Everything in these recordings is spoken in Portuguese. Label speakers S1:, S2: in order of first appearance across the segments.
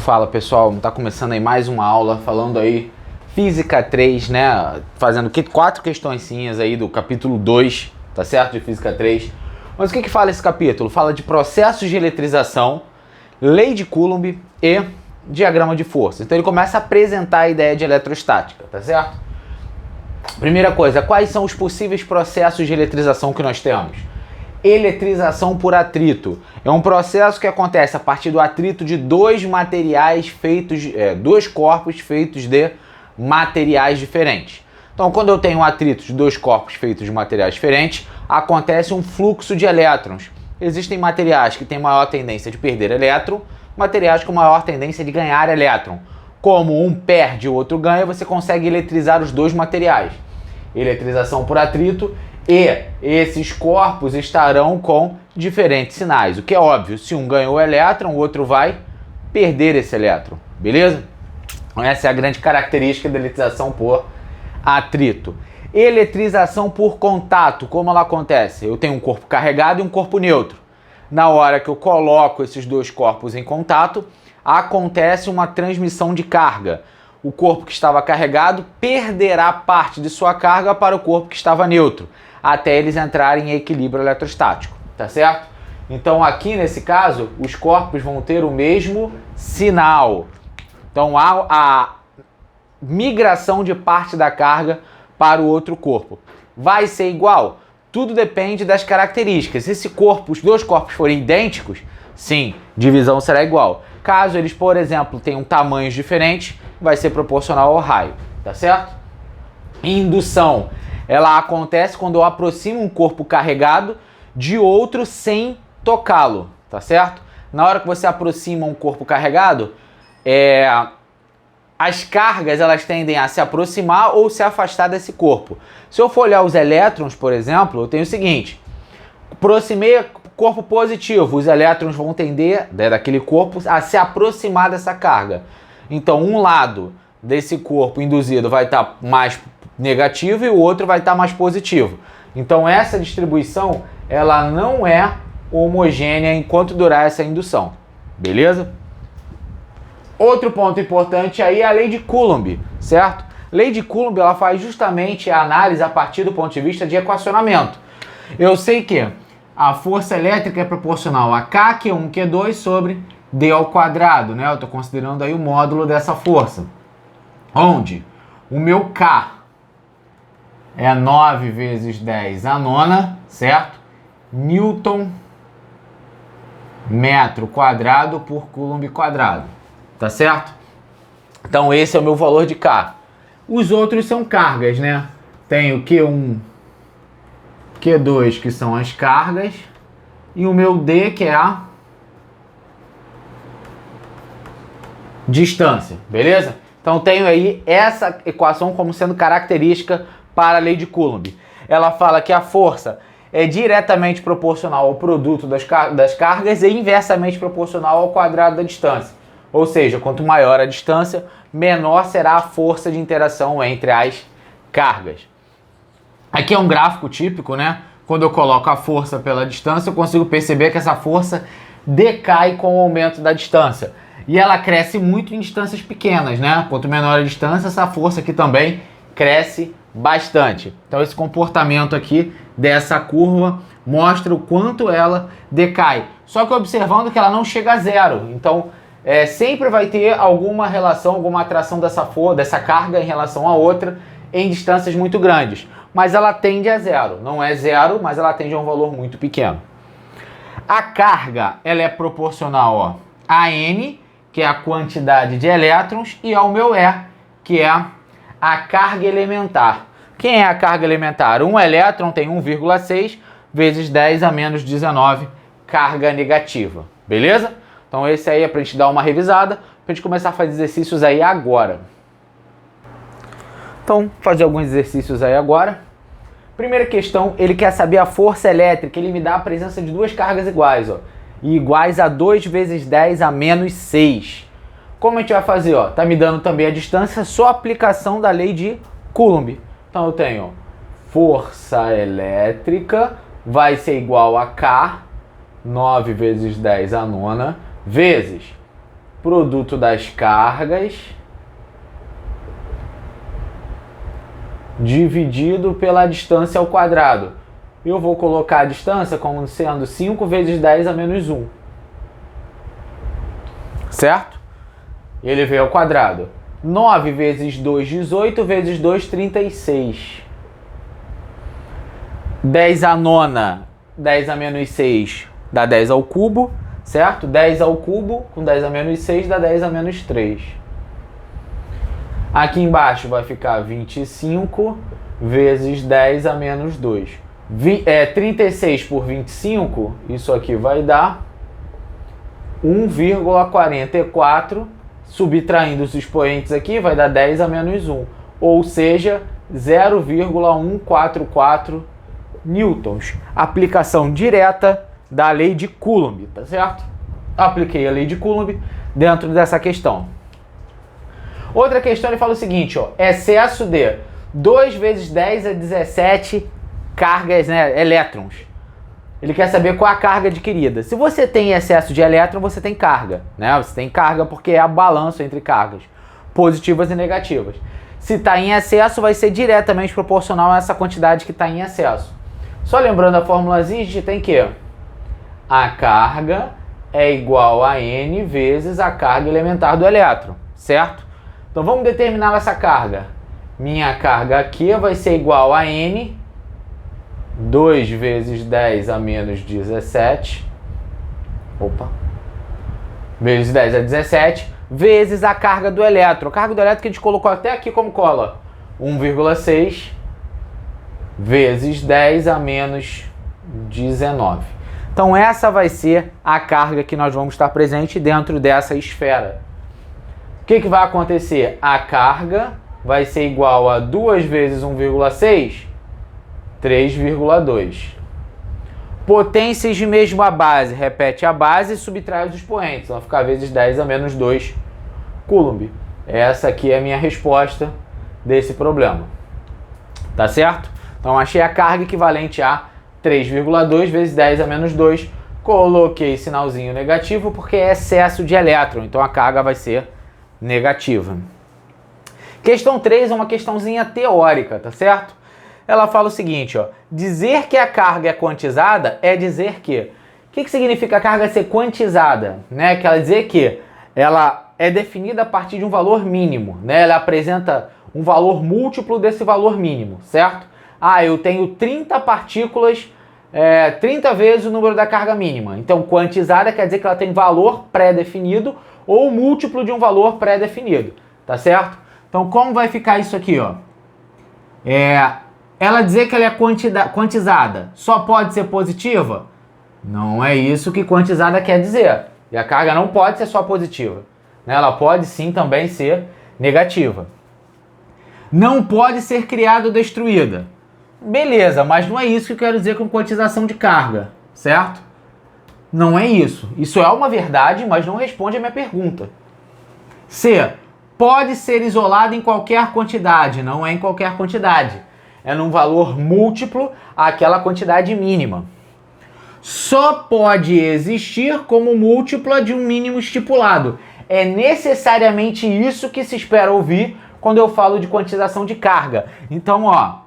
S1: Fala pessoal, tá começando aí mais uma aula falando aí Física 3, né? Fazendo 4 questõezinhas aí do capítulo 2, tá certo? De Física 3. Mas o que fala esse capítulo? Fala de processos de eletrização, lei de Coulomb e diagrama de força. Então ele começa a apresentar a ideia de eletrostática, tá certo? Primeira coisa, quais são os possíveis processos de eletrização que nós temos? Eletrização por atrito. É um processo que acontece a partir do atrito de dois materiais feitos, dois corpos feitos de materiais diferentes. Então, quando eu tenho um atrito de dois corpos feitos de materiais diferentes, acontece um fluxo de elétrons. Existem materiais que têm maior tendência de perder elétron, materiais com maior tendência de ganhar elétron. Como um perde e o outro ganha, você consegue eletrizar os dois materiais. Eletrização por atrito. E esses corpos estarão com diferentes sinais, o que é óbvio, se um ganhou o elétron, o outro vai perder esse elétron, beleza? Essa é a grande característica da eletrização por atrito. Eletrização por contato, como ela acontece? Eu tenho um corpo carregado e um corpo neutro. Na hora que eu coloco esses dois corpos em contato, acontece uma transmissão de carga. O corpo que estava carregado perderá parte de sua carga para o corpo que estava neutro, até eles entrarem em equilíbrio eletrostático, tá certo? Então aqui nesse caso, os corpos vão ter o mesmo sinal. Então há a migração de parte da carga para o outro corpo. Vai ser igual? Tudo depende das características. Se os dois corpos forem idênticos, sim, divisão será igual. Caso eles, por exemplo, tenham tamanhos diferentes, vai ser proporcional ao raio, tá certo? Indução. Ela acontece quando eu aproximo um corpo carregado de outro sem tocá-lo, tá certo? Na hora que você aproxima um corpo carregado, as cargas elas tendem a se aproximar ou se afastar desse corpo. Se eu for olhar os elétrons, por exemplo, eu tenho o seguinte: aproximei corpo positivo, os elétrons vão tender, daquele corpo, a se aproximar dessa carga. Então, um lado desse corpo induzido vai estar mais negativo e o outro vai estar mais positivo. Então essa distribuição ela não é homogênea enquanto durar essa indução, beleza? Outro ponto importante aí é a lei de Coulomb, certo? Lei de Coulomb ela faz justamente a análise a partir do ponto de vista de equacionamento. Eu sei que a força elétrica é proporcional a K, Q1, Q2 sobre D ao quadrado, né? Eu estou considerando aí o módulo dessa força, onde o meu K é 9 vezes 10 a nona, certo? Newton metro quadrado por Coulomb quadrado, tá certo? Então esse é o meu valor de K. Os outros são cargas, né? Tem o Q1, Q2, que são as cargas, e o meu D, que é a distância, beleza? Então tenho aí essa equação como sendo característica para a lei de Coulomb. Ela fala que a força é diretamente proporcional ao produto das cargas e inversamente proporcional ao quadrado da distância. Ou seja, quanto maior a distância, menor será a força de interação entre as cargas. Aqui é um gráfico típico, né? Quando eu coloco a força pela distância, eu consigo perceber que essa força decai com o aumento da distância. E ela cresce muito em distâncias pequenas, né? Quanto menor a distância, essa força aqui também cresce bastante. Então esse comportamento aqui dessa curva mostra o quanto ela decai. Só que observando que ela não chega a zero. Então sempre vai ter alguma relação, alguma atração dessa carga em relação a outra em distâncias muito grandes. Mas ela tende a zero. Não é zero, mas ela tende a um valor muito pequeno. A carga ela é proporcional a N, que é a quantidade de elétrons, e ao meu E, que é a carga elementar. Quem é a carga elementar? Um elétron tem 1,6 vezes 10 a menos 19 carga negativa. Beleza? Então esse aí é pra gente dar uma revisada, pra gente começar a fazer exercícios aí agora. Então, fazer alguns exercícios aí agora. Primeira questão, ele quer saber a força elétrica, ele me dá a presença de duas cargas iguais, e iguais a 2 vezes 10 a menos 6. Como a gente vai fazer? Tá me dando também a distância, só aplicação da lei de Coulomb. Então eu tenho força elétrica vai ser igual a K, 9 vezes 10 a nona, vezes produto das cargas dividido pela distância ao quadrado. Eu vou colocar a distância como sendo 5 vezes 10 a menos 1. Certo? Ele veio ao quadrado. 9 vezes 2, 18, vezes 2, 36. 10 a nona, 10 a menos 6 dá 10 ao cubo, certo? 10 ao cubo com 10 a menos 6 dá 10 a menos 3. Aqui embaixo vai ficar 25 vezes 10 a menos 2. 36 por 25, isso aqui vai dar 1,44. Subtraindo os expoentes aqui, vai dar 10 a menos 1. Ou seja, 0,144 newtons. Aplicação direta da lei de Coulomb, tá certo? Apliquei a lei de Coulomb dentro dessa questão. Outra questão ele fala o seguinte, ó, excesso de 2 vezes 10 a 17 cargas, né, elétrons. Ele quer saber qual a carga adquirida. Se você tem excesso de elétron, você tem carga, né? Você tem carga porque é a balança entre cargas positivas e negativas. Se está em excesso, vai ser diretamente proporcional a essa quantidade que está em excesso. Só lembrando a formulazinha, a gente tem que a carga é igual a N vezes a carga elementar do elétron, certo? Então vamos determinar essa carga. Minha carga aqui vai ser igual a N 2 vezes 10 a menos 17, vezes 10 a 17, vezes a carga do elétron. A carga do elétron que a gente colocou até aqui como cola, 1,6 vezes 10 a menos 19. Então essa vai ser a carga que nós vamos estar presente dentro dessa esfera. O que vai acontecer? A carga vai ser igual a 2 vezes 1,6, 3,2. Potências de mesma base, repete a base e subtrai os expoentes. Vai ficar vezes 10 a menos 2 Coulomb. Essa aqui é a minha resposta desse problema. Tá certo? Então achei a carga equivalente a 3,2 vezes 10 a menos 2. Coloquei sinalzinho negativo porque é excesso de elétron. Então a carga vai ser negativa. Questão 3 é uma questãozinha teórica, tá certo? Ela fala o seguinte, ó, dizer que a carga é quantizada é dizer que... O que significa a carga ser quantizada? Né? Quer dizer que ela é definida a partir de um valor mínimo, né? Ela apresenta um valor múltiplo desse valor mínimo, certo? Ah, eu tenho 30 partículas, 30 vezes o número da carga mínima. Então, quantizada quer dizer que ela tem valor pré-definido ou múltiplo de um valor pré-definido, tá certo? Então, como vai ficar isso aqui, ó? Ela dizer que ela é quantizada só pode ser positiva? Não é isso que quantizada quer dizer. E a carga não pode ser só positiva, né? Ela pode sim também ser negativa. Não pode ser criada ou destruída. Beleza, mas não é isso que eu quero dizer com quantização de carga, certo? Não é isso. Isso é uma verdade, mas não responde a minha pergunta. C. Pode ser isolada em qualquer quantidade. Não é em qualquer quantidade. É num valor múltiplo àquela quantidade mínima. Só pode existir como múltipla de um mínimo estipulado. É necessariamente isso que se espera ouvir quando eu falo de quantização de carga. Então, ó,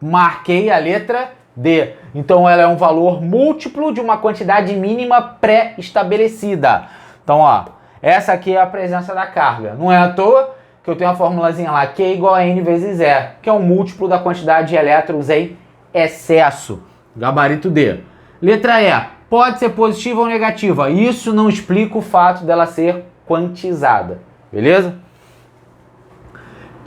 S1: marquei a letra D. Então, ela é um valor múltiplo de uma quantidade mínima pré-estabelecida. Então, ó, essa aqui é a presença da carga. Não é à toa que eu tenho a formulazinha lá, Q igual a N vezes E, que é um múltiplo da quantidade de elétrons em excesso. Gabarito D. Letra E. Pode ser positiva ou negativa. Isso não explica o fato dela ser quantizada. Beleza?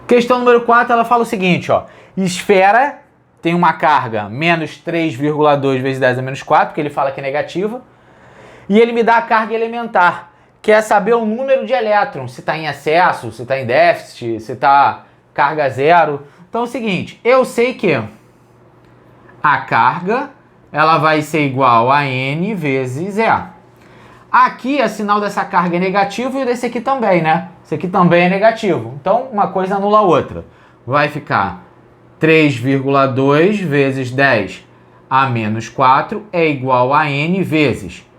S1: Questão número 4, ela fala o seguinte, ó. Esfera tem uma carga menos 3,2 vezes 10 a menos 4, que ele fala que é negativa. E ele me dá a carga elementar, que é saber o número de elétrons, se está em excesso, se está em déficit, se está carga zero. Então é o seguinte, eu sei que a carga ela vai ser igual a N vezes E. Aqui a sinal dessa carga é negativo e desse aqui também, né? Esse aqui também é negativo. Então uma coisa anula a outra. Vai ficar 3,2 vezes 10 a menos 4 é igual a N vezes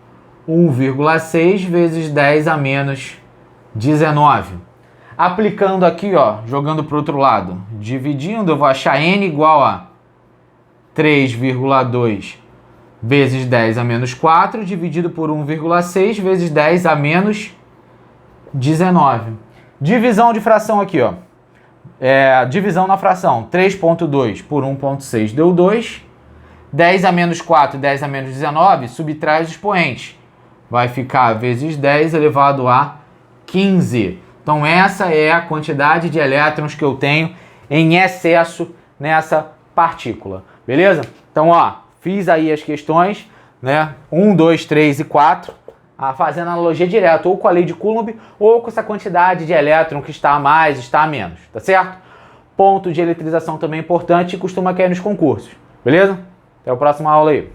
S1: 1,6 vezes 10 a menos 19. Aplicando aqui, ó, jogando para o outro lado, dividindo, eu vou achar n igual a 3,2 vezes 10 a menos 4, dividido por 1,6 vezes 10 a menos 19. Divisão de fração aqui, ó. Divisão na fração. 3,2 por 1,6 deu 2. 10 a menos 4 e 10 a menos 19, subtrai os expoentes. Vai ficar vezes 10 elevado a 15. Então essa é a quantidade de elétrons que eu tenho em excesso nessa partícula. Beleza? Então, ó, fiz aí as questões, né? 1, 2, 3 e 4, fazendo analogia direta, ou com a lei de Coulomb, ou com essa quantidade de elétron que está a mais, está a menos, tá certo? Ponto de eletrização também é importante e costuma cair nos concursos, beleza? Até a próxima aula aí.